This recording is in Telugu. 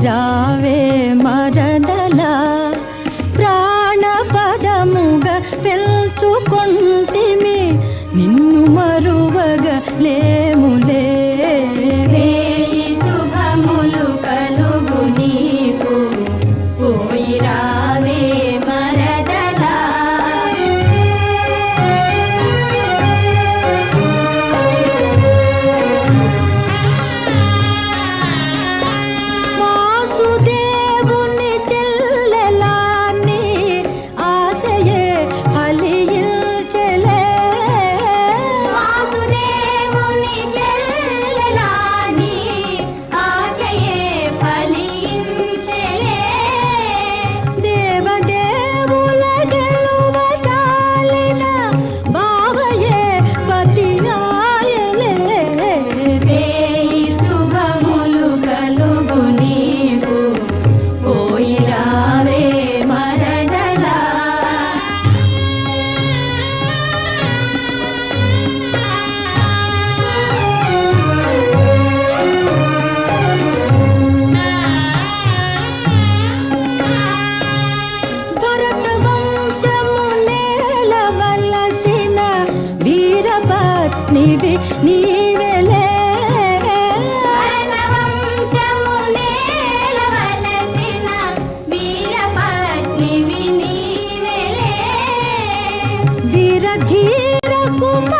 రావే మరదల ప్రాణపదముగ పెల్చుకొంటిమి నిన్ను మరువగా లేములే శుభములు కలుగు నీకు పోయి రావే మరదల వాసుదేవుని చెల్లెలాని ఆశయే ఫలించెలే వాసుదేవుని చెల్లెలాని ఆశయే ఫలించెలే దేవదేవుల గెలువసాలిన బావయే పతియాయలే శుభములు కలుగు నీకు పోయి రావే మరదల భరత వంశము నేలవలసిన వీరపత్నివి నీవెలే భరతవంశము నేలవలసిన వీరపత్నివి నీవెలే వీరధీర కుమార